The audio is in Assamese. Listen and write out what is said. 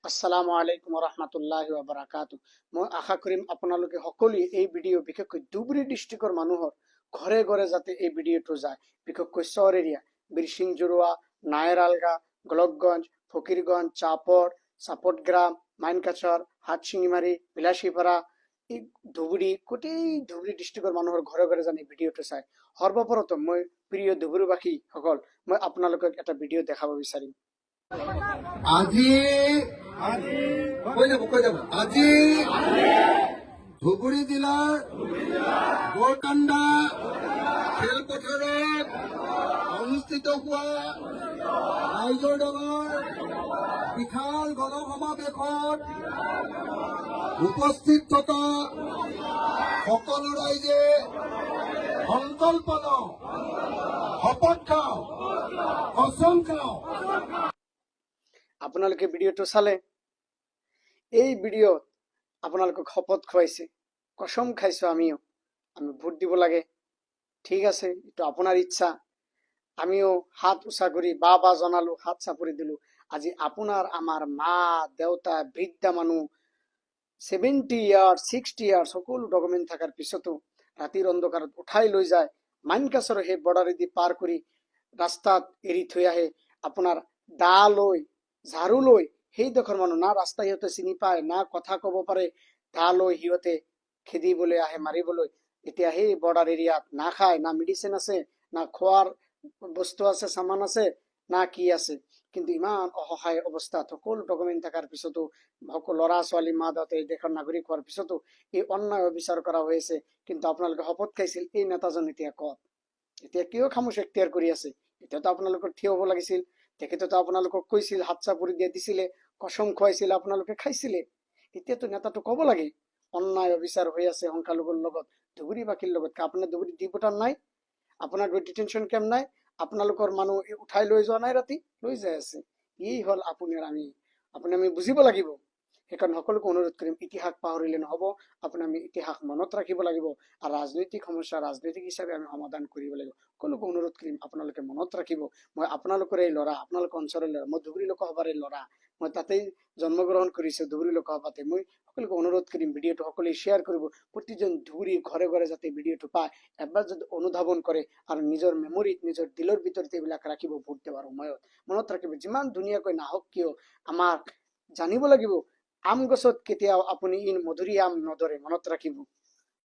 আসসালামু আলাইকুম ৰহমতুল্লাহি বাৰাকাতু। মই আশা কৰিম আপোনালোকে সকলোৱে এই ভিডিঅ' বিশেষকৈ ধুবুৰী ডিষ্ট্ৰিক্টৰ মানুহৰ ঘৰে ঘৰে যাতে এই ভিডিঅ'টো যায়, বিশেষকৈ চৰ এৰিয়া বিৰসিং জৰুৱা, নায়েৰালগা, গোলকগঞ্জ, ফকিৰগঞ্জ, চাপড়, চাপটগ্ৰাম, মাইনকাছৰ, হাটশিঙিমাৰি, বিলাসীপাড়া, এই ধুবুৰী গোটেই ধুবুৰী ডিষ্ট্ৰিক্টৰ মানুহৰ ঘৰে ঘৰে যেন এই ভিডিঅ'টো চাই। সৰ্বপ্ৰথম মই প্ৰিয় ধুবুৰীবাসীসকল, মই আপোনালোকক এটা ভিডিঅ' দেখাব বিচাৰিম। আজি আজি ধুবুৰী জিলাৰ গড়কাণ্ডা খেলপথাৰত অনুষ্ঠিত হোৱা ৰাইজৰ দলৰ বিশাল গণসমাৱেশত উপস্থিত থকা সকলো ৰাইজে সংকল্প লওঁ, শপত খাওঁ, কচম খাওঁ। আপোনালোকে ভিডিঅ'টো চালে, এই ভিডিঅ'ত আপোনালোকক শপত খুৱাইছে, কসম খাইছো আমি ভোট দিব লাগে। ঠিক আছে, এইটো আপোনাৰ ইচ্ছা। আমিও হাত উঁচা কৰি বা জনালো, হাত চাপৰি দিলো। আজি আপোনাৰ আমাৰ মা দেউতা বৃদ্ধা মানুহ 70 ইয়াৰ্ছ 60 ইয়াৰ্ছ সকলো ডকুমেণ্ট থকাৰ পিছতো ৰাতিৰ অন্ধকাৰত উঠাই লৈ যায় মাইনকাছৰ সেই বৰ্ডাৰেদি পাৰ কৰি ৰাস্তাত এৰি থৈ আহে। আপোনাৰ দা লৈ ঝাৰু লৈ সেইডোখৰ মানুহ না ৰাস্তা সিহঁতে চিনি পায়, না কথা ক'ব পাৰে, দা লৈ সিহঁতে খেদিবলৈ আহে, মাৰিবলৈ। এতিয়া সেই বৰ্ডাৰ এৰিয়াত না খায়, না মেডিচিন আছে, না খোৱাৰ বস্তু আছে, সামান আছে, না কি আছে। কিন্তু ইমান অসহায় অৱস্থাত সকলো ডকুমেণ্ট থকাৰ পিছতো, সকলো ল'ৰা ছোৱালী মা দেউতা এই দেশৰ নাগৰিক হোৱাৰ পিছতো এই অন্যায় অবিচাৰ কৰা হৈ আছে। কিন্তু আপোনালোকে শপত খাইছিল, এই নেতাজন এতিয়া ক'ত? এতিয়া কিয় খামোশ এখতিয়াৰ কৰি আছে? এতিয়াতো আপোনালোকৰ থিয় হ'ব লাগিছিল। তেখেতেতো আপোনালোকক কৈছিল, হাত চাপৰি দিয়া দিছিলে, কসম খুৱাইছিল, আপোনালোকে খাইছিলে। এতিয়াতো নেতাটো ক'ব লাগে অন্যায় অবিচাৰ হৈ আছে সংখ্যালঘুৰ লগত, ধুবুৰীবাসীৰ লগত। আপোনাৰ ধুবুৰী ডিপুটাৰ নাই? আপোনাৰ ডিটেনশ্যন কেম্প নাই? আপোনালোকৰ মানুহ উঠাই লৈ যোৱা নাই? ৰাতি লৈ যাই আছে। এই হ'ল আপুনি আমি বুজিব লাগিব। সেইকাৰণে সকলোকে অনুৰোধ কৰিম, ইতিহাস পাহৰিলে নহ'ব। আমি ইতিহাস মনত ৰাখিব লাগিব, আৰু ৰাজনৈতিক সমস্যা ৰাজনৈতিক হিচাপে আমি সমাধান কৰিব লাগিব। সকলোকে অনুৰোধ কৰিম, আপোনালোকে মনত ৰাখিব, মই আপোনালোকৰে ল'ৰা, আপোনালোকৰ অঞ্চলৰ ল'ৰা, মই ধুবুৰী লোকসভাৰে ল'ৰা, মই তাতেই জন্মগ্ৰহণ কৰিছো ধুবুৰী লোকসভাতে। মই সকলোকে অনুৰোধ কৰিম, ভিডিঅ'টো সকলোৱে শ্বেয়াৰ কৰিব। প্ৰতিজন ধুবুৰী ঘৰে ঘৰে যাতে ভিডিঅ'টো পায়, এবাৰ যদি অনুধাৱন কৰে আৰু নিজৰ মেমৰিত, নিজৰ দিলৰ ভিতৰত এইবিলাক ৰাখিব। ভোট দেওয়াৰ সময়ত মনত ৰাখিব, যিমান ধুনীয়াকৈ নাহক কিয় আমাক জানিব লাগিব, আম গছত কেতিয়াও আপুনি ইন মধুৰী আম নধৰে, মনত ৰাখিব।